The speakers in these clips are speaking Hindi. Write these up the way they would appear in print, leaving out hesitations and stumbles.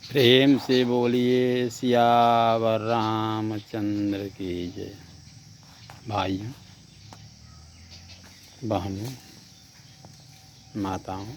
प्रेम से बोलिए सियावर रामचंद्र की जय। भाइयों, बहनों, माताओं,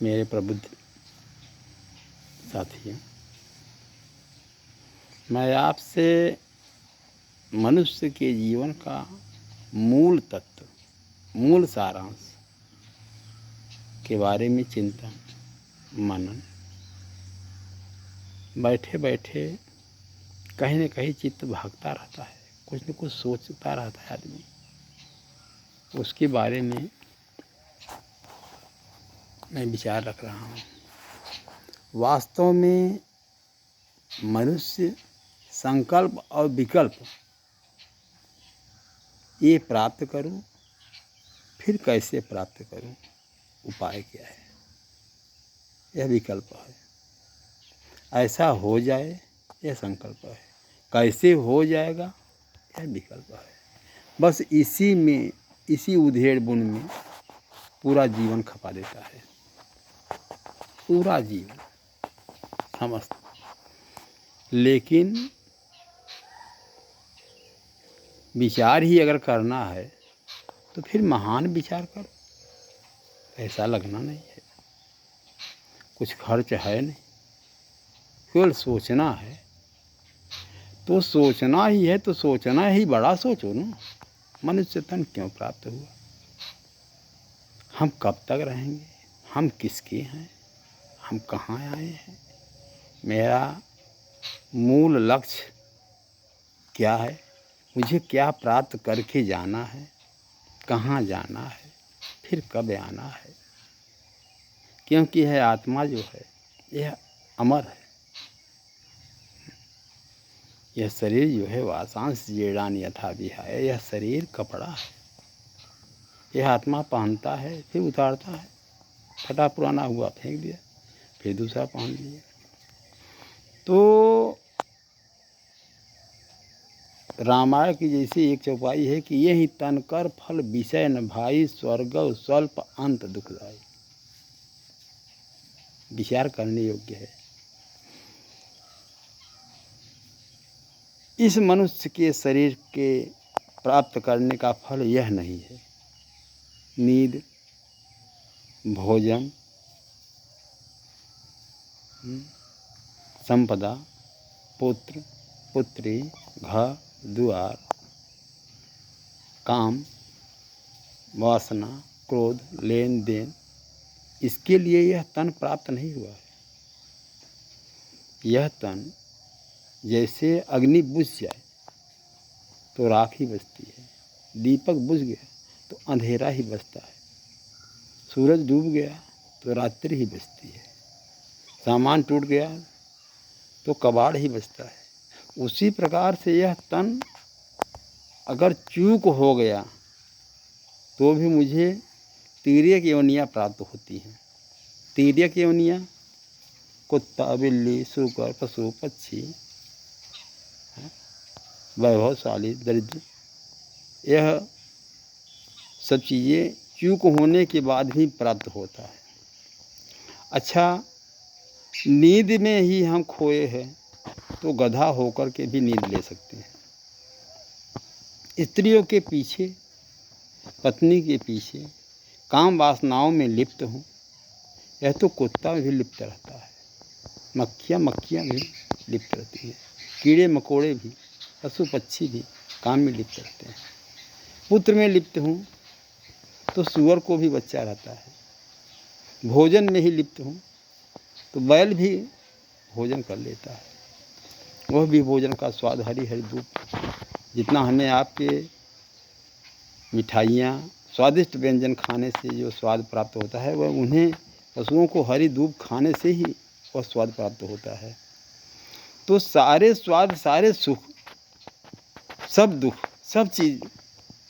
मेरे प्रबुद्ध साथियों, मैं आपसे मनुष्य के जीवन का मूल तत्व, मूल सारांश के बारे में चिंतन मनन, बैठे बैठे कहीं न कहीं चित्त भागता रहता है, कुछ न कुछ सोचता रहता है आदमी। उसके बारे में मैं विचार रख रहा हूँ। वास्तव में मनुष्य संकल्प और विकल्प ये प्राप्त करूं, फिर कैसे प्राप्त करूं, उपाय क्या है, यह विकल्प है। ऐसा हो जाए यह संकल्प है, कैसे हो जाएगा यह विकल्प है। बस इसी में, इसी उधेड़ बुन में पूरा जीवन खपा देता है, पूरा जीवन समस्त। लेकिन विचार ही अगर करना है तो फिर महान विचार करो। पैसा लगना नहीं है, कुछ खर्च है नहीं, केवल सोचना है। तो सोचना ही है तो सोचना ही बड़ा सोचो ना। मनुष्य तन क्यों प्राप्त हुआ, हम कब तक रहेंगे, हम किसके हैं, हम कहाँ आए हैं, मेरा मूल लक्ष्य क्या है, मुझे क्या प्राप्त करके जाना है, कहाँ जाना है, फिर कब आना है। क्योंकि यह आत्मा जो है यह अमर है। यह शरीर जो है वासांश जीर्णान यथा विहाय, यह शरीर कपड़ा है। यह आत्मा पहनता है फिर उतारता है, फटा पुराना हुआ फेंक दिया, फिर दूसरा पहन लिया। तो रामायण की जैसी एक चौपाई है कि यही तन कर फल विषय न भाई, स्वर्ग स्वल्प अंत दुखदाई। विचार करने योग्य है। इस मनुष्य के शरीर के प्राप्त करने का फल यह नहीं है। नींद, भोजन, संपदा, पुत्र पुत्री, घर द्वार, काम, वासना, क्रोध, लेन देन, इसके लिए यह तन प्राप्त नहीं हुआ है। यह तन जैसे अग्नि बुझ जाए तो राख ही बचती है, दीपक बुझ गया तो अंधेरा ही बचता है, सूरज डूब गया तो रात्रि ही बचती है, सामान टूट गया तो कबाड़ ही बचता है। उसी प्रकार से यह तन अगर चूक हो गया तो भी मुझे तिर्यक योनियाँ प्राप्त होती हैं। तिर्यक योनियाँ कुत्ता, बिल्ली, सूकर, पशु, पक्षी, वैभवशाली, दरिद्र, यह सब चीज़ें चूक होने के बाद ही प्राप्त होता है। अच्छा, नींद में ही हम खोए हैं तो गधा होकर के भी नींद ले सकते हैं। स्त्रियों के पीछे, पत्नी के पीछे, काम वासनाओं में लिप्त हूँ, यह तो कुत्ता भी लिप्त रहता है, मक्खियाँ भी लिप्त रहती हैं, कीड़े मकोड़े भी, पशु पक्षी भी काम में लिप्त रहते हैं। पुत्र में लिप्त हूँ तो सूअर को भी बच्चा रहता है। भोजन में ही लिप्त हूँ तो बैल भी भोजन कर लेता है, वह भी भोजन का स्वाद हरी हरी दूब। जितना हमें आपके मिठाइयाँ, स्वादिष्ट व्यंजन खाने से जो स्वाद प्राप्त होता है, वह उन्हें पशुओं को हरी दूब खाने से ही वह स्वाद प्राप्त होता है। तो सारे स्वाद, सारे सुख, सब दुख, सब चीज़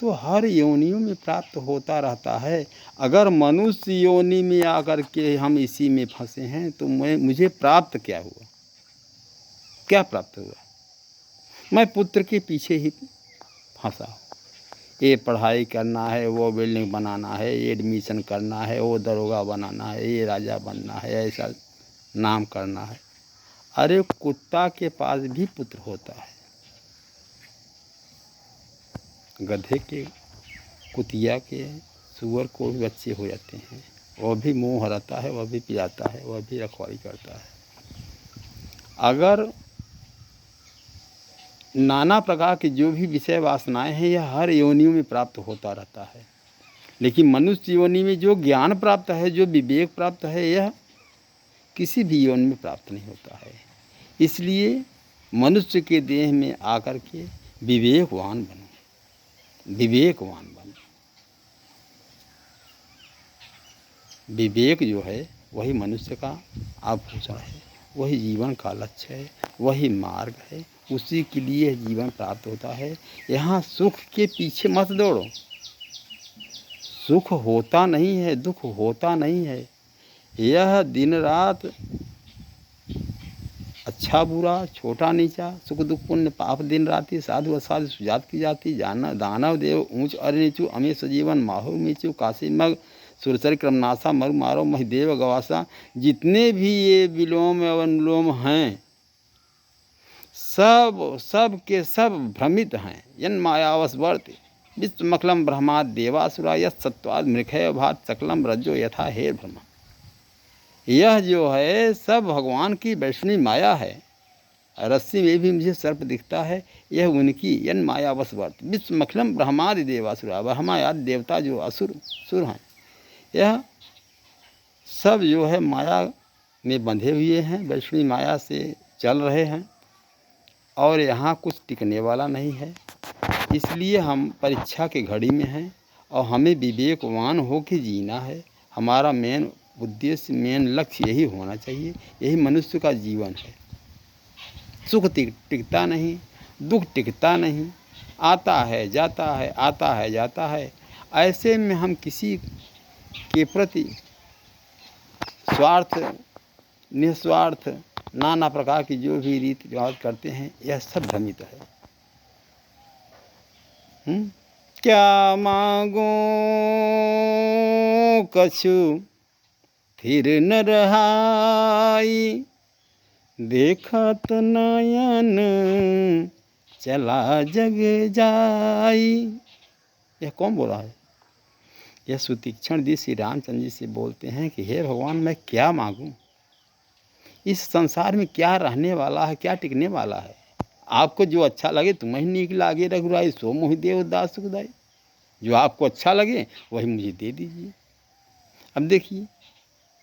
तो हर योनियों में प्राप्त होता रहता है। अगर मनुष्य योनि में आकर के हम इसी में फंसे हैं तो मुझे प्राप्त क्या हुआ, क्या प्राप्त हुआ? मैं पुत्र के पीछे ही फंसा हूँ, ये पढ़ाई करना है, वो बिल्डिंग बनाना है, ये एडमिशन करना है, वो दरोगा बनाना है, ये राजा बनना है, ऐसा नाम करना है। अरे कुत्ता के पास भी पुत्र होता है, गधे के, कुतिया के, सूअर को भी बच्चे हो जाते हैं। वह भी मुँह हराता है, वह भी पिलाता है, वह भी रखवाली करता है। अगर नाना प्रकार की जो भी विषय वासनाएं हैं यह हर योनियों में प्राप्त होता रहता है, लेकिन मनुष्य योनि में जो ज्ञान प्राप्त है, जो विवेक प्राप्त है, यह किसी भी योनि में प्राप्त नहीं होता है। इसलिए मनुष्य के देह में आकर के विवेकवान बनो, विवेकवान बनो। विवेक जो है वही मनुष्य का आभूषण है, वही जीवन का लक्ष्य है, वही मार्ग है, उसी के लिए जीवन प्राप्त होता है। यहाँ सुख के पीछे मत दौड़ो, सुख होता नहीं है, दुख होता नहीं है। यह दिन रात अच्छा बुरा, छोटा नीचा, सुख दुख पुण्य पाप दिन राति, साधु असाधु सुजात की जाति, जाना दानव देव ऊंच अर नीचू, अमे सजीवन माहु मीचू, काशी मग सुरसर क्रमनासा मरु मारो महिदेव गवासा। जितने भी ये विलोम एवं अनुलोम हैं, सब के सब भ्रमित हैं। यन मायावश वर्त विश्वमखलम ब्रह्माद देवासुरा यत् सत्वाद मृखय भात सकलम रज्जो यथा हेर ब्रह्मा। यह जो है सब भगवान की वैष्णवी माया है। रस्सी में भी मुझे सर्प दिखता है, यह उनकी यन मायावश वर्त विश्वमखलम ब्रह्मादि देवासुरा, ब्रह्मा आदि देवता जो सुर हैं, यह सब जो है माया में बंधे हुए हैं, वैष्णवी माया से चल रहे हैं, और यहाँ कुछ टिकने वाला नहीं है। इसलिए हम परीक्षा के घड़ी में हैं और हमें विवेकवान होकर जीना है। हमारा मेन उद्देश्य, मेन लक्ष्य यही होना चाहिए। यही मनुष्य का जीवन है। सुख टिकता नहीं, दुख टिकता नहीं, आता है जाता है, आता है जाता है। ऐसे में हम किसी के प्रति स्वार्थ, निस्वार्थ, नाना प्रकार की जो भी रीति रिवाज करते हैं, यह सब भ्रमित है। क्या मांगो कछु फिर न रहाई, देखत नयन चला जग जाई। यह कौन बोला है? यह सुतीक्षण जी श्री रामचंद्र जी से बोलते हैं कि हे भगवान, मैं क्या मांगूं? इस संसार में क्या रहने वाला है, क्या टिकने वाला है? आपको जो अच्छा लगे तुम्हें नीक लागे रघुराई, सो मोहि देव दास सुखदाई। जो आपको अच्छा लगे वही मुझे दे दीजिए। अब देखिए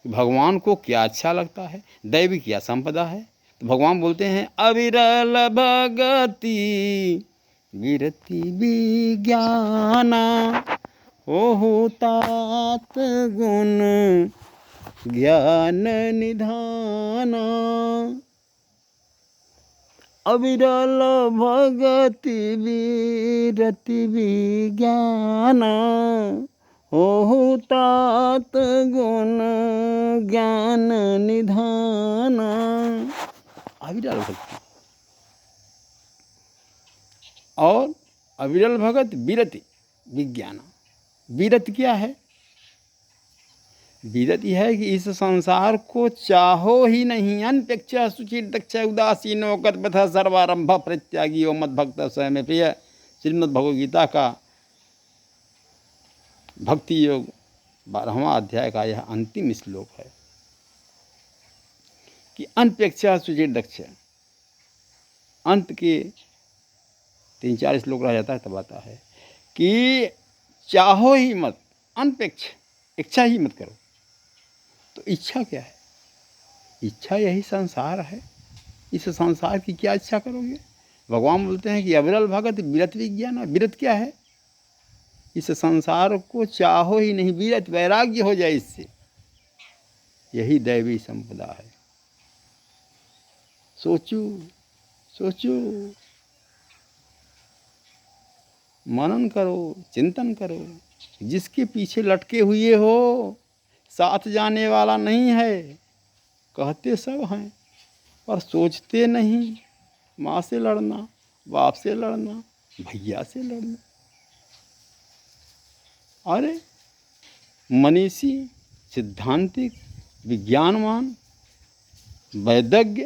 भगवान को क्या अच्छा लगता है, दैवी क्या संपदा है। तो भगवान बोलते हैं अविरल भगति विरति विज्ञाना, ओहु तात गुण ज्ञान निधाना। अविरल भगति विरति विज्ञाना, ओहु तात गुण ज्ञान निधाना। अविरल भक्ति और अविरल भगत विरति विज्ञान। विरत क्या है? विरत यह है कि इस संसार को चाहो ही नहीं। अनपेक्षा सुचिर दक्ष उदासीनो गतपथ सर्वारंभ परित्यागी मद्भक्त स्वयं प्रिय। श्रीमद् भगवद गीता का भक्ति योग 12वां अध्याय का यह अंतिम श्लोक है कि अनपेक्षा सुचिर दक्ष। अंत के 3-4 श्लोक रह जाता है तब आता है कि चाहो ही मत, अनपेक्ष, इच्छा ही मत करो। तो इच्छा क्या है? इच्छा यही संसार है। इस संसार की क्या इच्छा करोगे? भगवान बोलते हैं कि अविरल भगत विरत विज्ञान। विरत क्या है? इस संसार को चाहो ही नहीं, विरत, वैराग्य हो जाए इससे, यही दैवी संपदा है। सोचो सोचो, मनन करो, चिंतन करो। जिसके पीछे लटके हुए हो, साथ जाने वाला नहीं है। कहते सब हैं पर सोचते नहीं। माँ से लड़ना, बाप से लड़ना, भैया से लड़ना, अरे मनीषी, सिद्धांतिक, विज्ञानवान, वैदज्ञ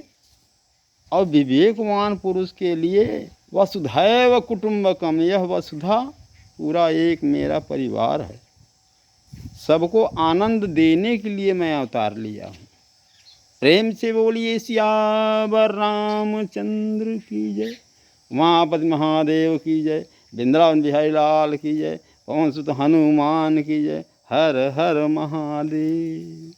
और विवेकवान पुरुष के लिए वसुधैव कुटुंबकम, यह वसुधा पूरा एक मेरा परिवार है। सबको आनंद देने के लिए मैं अवतार लिया हूँ। प्रेम से बोलिए सियावर रामचंद्र की जय, उमापति महादेव की जय, वृंदावन बिहारी लाल की जय, पवन सुत हनुमान की जय। हर हर महादेव।